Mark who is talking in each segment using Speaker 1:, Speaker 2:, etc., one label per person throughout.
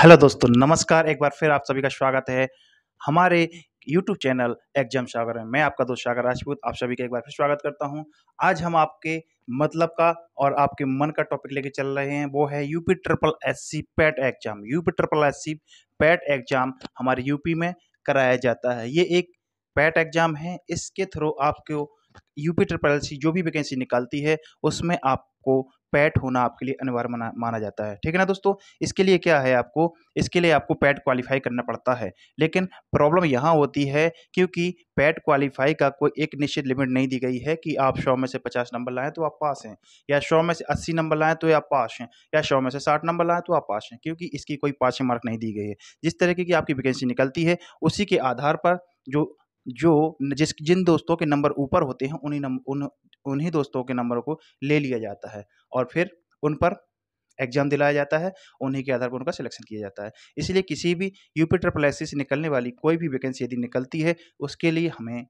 Speaker 1: Hello दोस्तों, नमस्कार। एक बार फिर आप सभी का स्वागत है हमारे यूट्यूब चैनल एग्जाम सागर में। मैं आपका दोस्त सागर राजपूत आप सभी का एक बार फिर स्वागत करता हूं। आज हम आपके मतलब का और आपके मन का टॉपिक लेके चल रहे हैं, वो है UP triple SC PAT exam. UP triple SC PAT exam हमारे यूपी में कराया जाता है। ये एक पैट एग्जाम है। इसके थ्रू आपको यूपी ट्रिपल एससी जो भी वैकेंसी निकालती है उसमें आपको पैट होना आपके लिए अनिवार्य माना जाता है। ठीक है ना दोस्तों। इसके लिए क्या है, इसके लिए आपको पैट क्वालिफाई करना पड़ता है। लेकिन प्रॉब्लम यहाँ होती है क्योंकि पैट क्वालिफाई का कोई एक निश्चित लिमिट नहीं दी गई है कि आप 100 में से 50 नंबर लाएं तो आप पास हैं, या 100 में से 80 नंबर लाएं तो आप पास हैं, या 100 में से 60 नंबर लाएं तो आप पास हैं, क्योंकि इसकी कोई पासिंग मार्क नहीं दी गई है। जिस तरीके की आपकी वैकेंसी निकलती है उसी के आधार पर जो जो जिन दोस्तों के नंबर ऊपर होते हैं उन्हीं दोस्तों के नंबरों को ले लिया जाता है और फिर उन पर एग्जाम दिलाया जाता है। उन्हीं के आधार पर उनका सिलेक्शन किया जाता है। इसलिए किसी भी यूपी ट्रिपल एससी से निकलने वाली कोई भी वैकेंसी यदि निकलती है उसके लिए हमें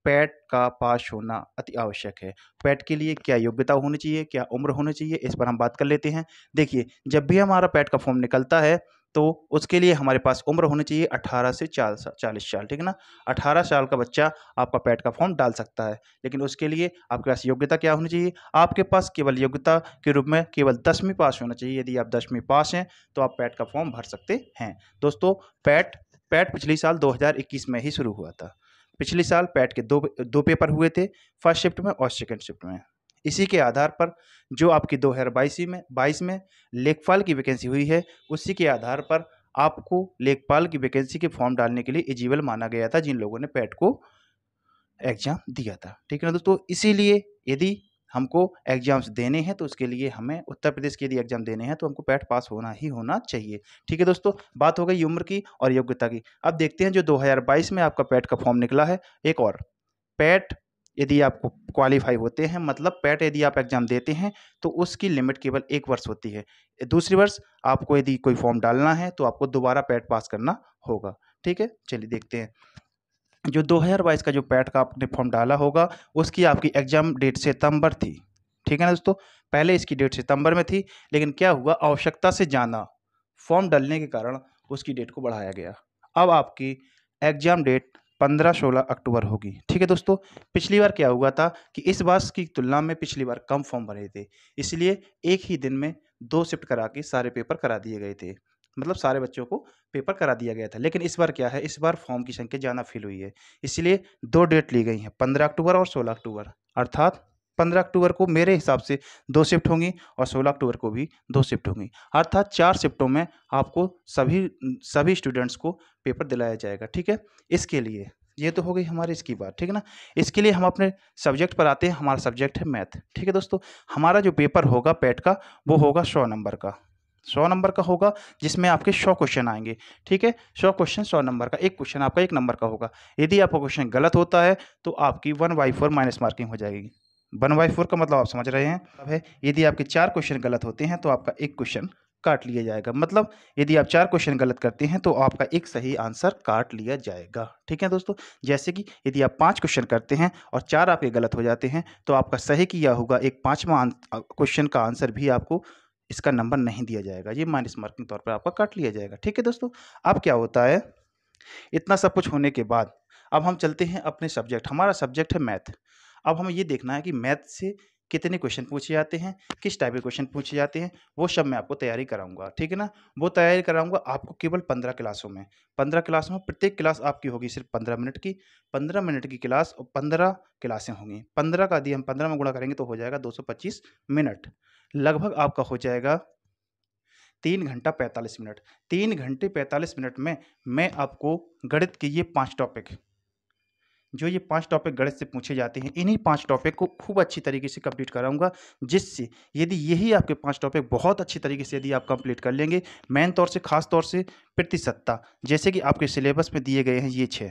Speaker 1: पैट का पास होना अति आवश्यक है। पैट के लिए क्या योग्यता होनी चाहिए, क्या उम्र होनी चाहिए, इस पर हम बात कर लेते हैं। देखिए, जब भी हमारा पैट का फॉर्म निकलता है तो उसके लिए हमारे पास उम्र होनी चाहिए 18 से 40 साल। ठीक है ना। 18 साल का बच्चा आपका पैट का फॉर्म डाल सकता है। लेकिन उसके लिए आपके पास योग्यता क्या होनी चाहिए? आपके पास केवल योग्यता के रूप में केवल 10वीं पास होना चाहिए। यदि आप 10वीं पास हैं तो आप पैट का फॉर्म भर सकते हैं। दोस्तों, पैट पैट पिछले साल 2021 में ही शुरू हुआ था। पिछले साल पैट के दो पेपर हुए थे, फर्स्ट शिफ्ट में और सेकंड शिफ्ट में। इसी के आधार पर जो आपकी 2022 में लेखपाल की वैकेंसी हुई है, उसी के आधार पर आपको लेखपाल की वैकेंसी के फॉर्म डालने के लिए एलिजिबल माना गया था जिन लोगों ने पैट को एग्जाम दिया था। ठीक है ना दोस्तों। इसीलिए यदि हमको एग्जाम्स देने हैं तो उसके लिए हमें उत्तर प्रदेश के यदि एग्जाम देने हैं तो हमको पैट पास होना ही होना चाहिए। ठीक है दोस्तों। बात हो गई उम्र की और योग्यता की। अब देखते हैं जो 2022 में आपका पैट का फॉर्म निकला है। एक और पैट यदि आप क्वालिफाई होते हैं, मतलब पैट यदि आप एग्जाम देते हैं तो उसकी लिमिट केवल 1 वर्ष होती है। दूसरी वर्ष आपको यदि कोई फॉर्म डालना है तो आपको दोबारा पैट पास करना होगा। ठीक है, चलिए देखते हैं। जो 2022 का जो पैट का आपने फॉर्म डाला होगा उसकी आपकी एग्जाम डेट सितंबर थी। ठीक है ना दोस्तों। पहले इसकी डेट सितंबर में थी, लेकिन क्या हुआ, आवश्यकता से ज़्यादा फॉर्म डालने के कारण उसकी डेट को बढ़ाया गया। अब आपकी एग्जाम डेट 15-16 अक्टूबर होगी। ठीक है दोस्तों। पिछली बार क्या हुआ था कि इस बार की तुलना में पिछली बार कम फॉर्म भरे थे, इसलिए एक ही दिन में 2 शिफ्ट करा के सारे पेपर करा दिए गए थे। मतलब सारे बच्चों को पेपर करा दिया गया था। लेकिन इस बार क्या है, इस बार फॉर्म की संख्या ज़्यादा फिल हुई है, इसलिए 2 डेट ली गई हैं, 15 अक्टूबर और 16 अक्टूबर। अर्थात 15 अक्टूबर को मेरे हिसाब से 2 शिफ्ट होंगी और 16 अक्टूबर को भी 2 शिफ्ट होंगी। अर्थात 4 शिफ्टों में आपको सभी स्टूडेंट्स को पेपर दिलाया जाएगा। ठीक है। इसके लिए ये तो हो गई हमारी इसकी बात। ठीक है ना। इसके लिए हम अपने सब्जेक्ट पर आते हैं। हमारा सब्जेक्ट है मैथ। ठीक है दोस्तों। हमारा जो पेपर होगा पैट का वो होगा 100 नंबर का। 100 नंबर का होगा, जिसमें आपके 100 क्वेश्चन आएंगे। ठीक है। 100 क्वेश्चन 100 नंबर का। एक क्वेश्चन आपका 1 नंबर का होगा। यदि आपका क्वेश्चन गलत होता है तो आपकी 1/4 माइनस मार्किंग हो जाएगी। 1/4 का मतलब आप समझ रहे हैं। अब है, यदि आपके 4 क्वेश्चन गलत होते हैं तो आपका 1 क्वेश्चन काट लिया जाएगा। मतलब यदि आप 4 क्वेश्चन गलत करते हैं तो आपका 1 सही आंसर काट लिया जाएगा। ठीक है दोस्तों। जैसे कि यदि आप 5 क्वेश्चन करते हैं और 4 आपके गलत हो जाते हैं तो आपका सही किया होगा एक 5वां क्वेश्चन का आंसर भी आपको इसका नंबर नहीं दिया जाएगा, ये माइनस मार्किंग तौर पर आपका काट लिया जाएगा। ठीक है दोस्तों। अब क्या होता है, इतना सब कुछ होने के बाद अब हम चलते हैं अपने सब्जेक्ट। हमारा सब्जेक्ट है मैथ। अब हमें ये देखना है कि मैथ से कितने क्वेश्चन पूछे जाते हैं, किस टाइप के क्वेश्चन पूछे जाते हैं, वो सब मैं आपको तैयारी कराऊंगा। ठीक है ना। वो तैयारी कराऊंगा आपको केवल 15 क्लासों में। 15 क्लासों में प्रत्येक क्लास आपकी होगी सिर्फ 15 मिनट की। 15 मिनट की क्लास और 15 क्लासें होंगी। 15 का यदि हम 15 में गुणा करेंगे तो हो जाएगा 225 मिनट। लगभग आपका हो जाएगा 3 घंटा 45 मिनट। 3 घंटे 45 मिनट में मैं आपको गणित के ये 5 टॉपिक, जो ये 5 टॉपिक गणित से पूछे जाते हैं, इन्हीं 5 टॉपिक को खूब अच्छी तरीके से कंप्लीट कराऊंगा। जिससे यदि यही आपके 5 टॉपिक बहुत अच्छी तरीके से यदि आप कंप्लीट कर लेंगे, मेन तौर से खास तौर से प्रतिशतता, जैसे कि आपके सिलेबस में दिए गए हैं ये 6,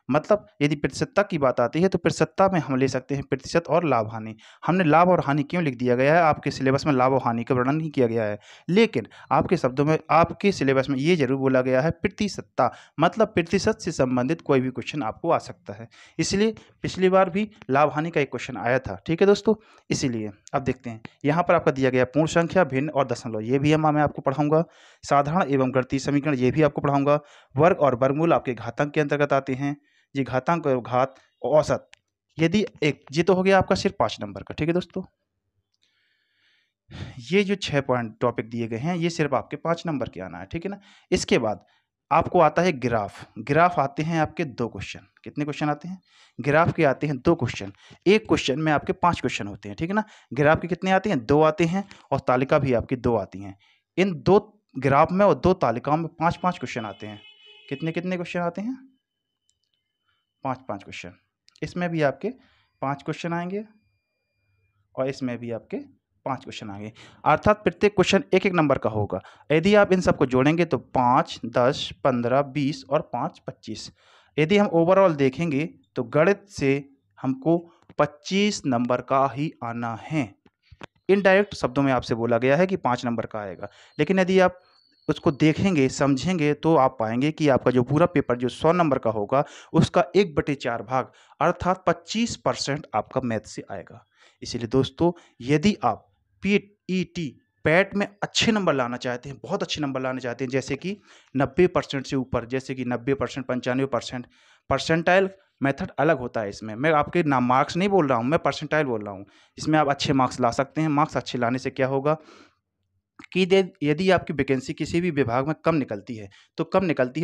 Speaker 1: मतलब यदि प्रतिशतता की बात आती है तो प्रतिशतता में हम ले सकते हैं प्रतिशत और लाभ हानि। हमने लाभ और हानि क्यों लिख दिया गया है, आपके सिलेबस में लाभ और हानि का वर्णन नहीं किया गया है, लेकिन आपके शब्दों में आपके सिलेबस में ये जरूर बोला गया है प्रतिशतता, मतलब प्रतिशत से संबंधित कोई भी क्वेश्चन आपको आ सकता है। इसलिए पिछली बार भी लाभ हानि का एक क्वेश्चन आया था, ठीक है दोस्तों। इसीलिए अब देखते हैं, यहाँ पर आपका दिया गया पूर्ण संख्या, भिन्न और दशमलव, ये भी मैं आपको पढ़ाऊंगा। साधारण एवं गणितीय समीकरण, ये भी आपको पढ़ाऊंगा। वर्ग और वर्गमूल आपके घातांक के अंतर्गत आते हैं। ये घातांक और घात और औसत, यदि एक ये तो हो गया आपका सिर्फ 5 नंबर का, ठीक है दोस्तों। ये जो 6 पॉइंट टॉपिक दिए गए हैं ये सिर्फ आपके 5 नंबर के आना है, ठीक है ना। इसके बाद आपको आता है ग्राफ। ग्राफ आते हैं आपके 2 क्वेश्चन। कितने क्वेश्चन आते हैं ग्राफ के? आते हैं 2 क्वेश्चन। एक क्वेश्चन में आपके 5 क्वेश्चन होते हैं, ठीक है ना। ग्राफ के कितने आते हैं? 2 आते हैं, और तालिका भी आपकी 2 आती हैं। इन 2 ग्राफ में और 2 तालिकाओं में 5-5 क्वेश्चन आते हैं। कितने कितने क्वेश्चन आते हैं? 5-5 क्वेश्चन। इसमें भी आपके 5 क्वेश्चन आएंगे और इसमें भी आपके 5 क्वेश्चन आएंगे, अर्थात प्रत्येक क्वेश्चन 1-1 नंबर का होगा। यदि आप इन सबको जोड़ेंगे तो 5, 10, 15, 20 और 5, 25। यदि हम ओवरऑल देखेंगे तो गणित से हमको 25 नंबर का ही आना है। इनडायरेक्ट शब्दों में आपसे बोला गया है कि 5 नंबर का आएगा, लेकिन यदि आप उसको देखेंगे, समझेंगे, तो आप पाएंगे कि आपका जो पूरा पेपर जो 100 नंबर का होगा उसका 1/4 भाग अर्थात 25% आपका मैथ से आएगा। इसीलिए दोस्तों, यदि आप पीईटी पैट में अच्छे नंबर लाना चाहते हैं, बहुत अच्छे नंबर लाना चाहते हैं, जैसे कि 90% से ऊपर, जैसे कि 90%, 95%, परसेंटाइल मेथड अलग होता है। इसमें मैं आपके नाम मार्क्स नहीं बोल रहा हूँ, मैं परसेंटाइल बोल रहा हूँ। इसमें आप अच्छे मार्क्स ला सकते हैं। मार्क्स अच्छे लाने से क्या होगा कि यदि आपकी वैकेंसी किसी भी विभाग में कम निकलती है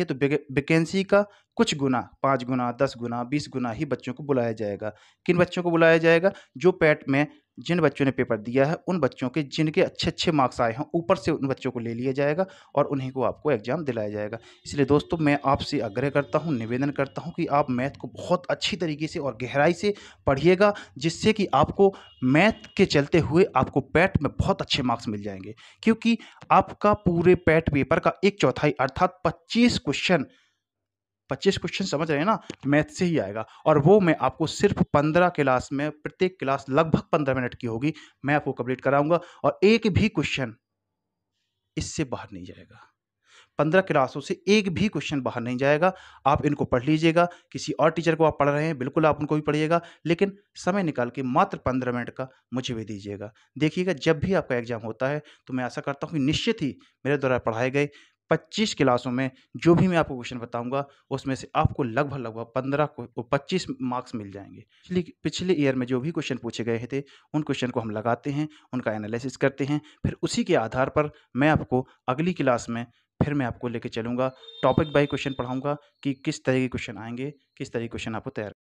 Speaker 1: तो वैकेंसी का कुछ गुना, 5 गुना, 10 गुना, 20 गुना ही बच्चों को बुलाया जाएगा। किन बच्चों को बुलाया जाएगा? जो पैट में जिन बच्चों ने पेपर दिया है उन बच्चों के जिनके अच्छे मार्क्स आए हैं, ऊपर से उन बच्चों को ले लिया जाएगा और उन्हीं को आपको एग्जाम दिलाया जाएगा। इसलिए दोस्तों, मैं आपसे आग्रह करता हूँ, निवेदन करता हूँ कि आप मैथ को बहुत अच्छी तरीके से और गहराई से पढ़िएगा, जिससे कि आपको मैथ के चलते हुए आपको पैट में बहुत अच्छे मार्क्स मिल जाएंगे। क्योंकि आपका पूरे पैट पेपर का 1/4 अर्थात 25 क्वेश्चन समझ रहे हैं ना, मैथ से ही आएगा। और वो मैं आपको सिर्फ 15 क्लास में, प्रत्येक क्लास लगभग 15 मिनट की होगी, मैं आपको कंप्लीट कराऊंगा और एक भी क्वेश्चन इससे बाहर नहीं जाएगा। 15 क्लासों से एक भी क्वेश्चन बाहर नहीं जाएगा। आप इनको पढ़ लीजिएगा। किसी और टीचर को आप पढ़ रहे हैं, बिल्कुल आप उनको भी पढ़िएगा, लेकिन समय निकाल के मात्र 15 मिनट का मुझे भी दीजिएगा। देखिएगा, जब भी आपका एग्जाम होता है तो मैं आशा करता हूँ कि निश्चित ही मेरे द्वारा पढ़ाए गए 25 क्लासों में जो भी मैं आपको क्वेश्चन बताऊंगा उसमें से आपको लगभग 15 को 25 मार्क्स मिल जाएंगे। पिछले ईयर में जो भी क्वेश्चन पूछे गए थे उन क्वेश्चन को हम लगाते हैं, उनका एनालिसिस करते हैं, फिर उसी के आधार पर मैं आपको अगली क्लास में फिर मैं आपको लेके चलूँगा, टॉपिक बाय क्वेश्चन पढ़ाऊँगा कि किस तरह के क्वेश्चन आएँगे, किस तरह के क्वेश्चन आपको तैयार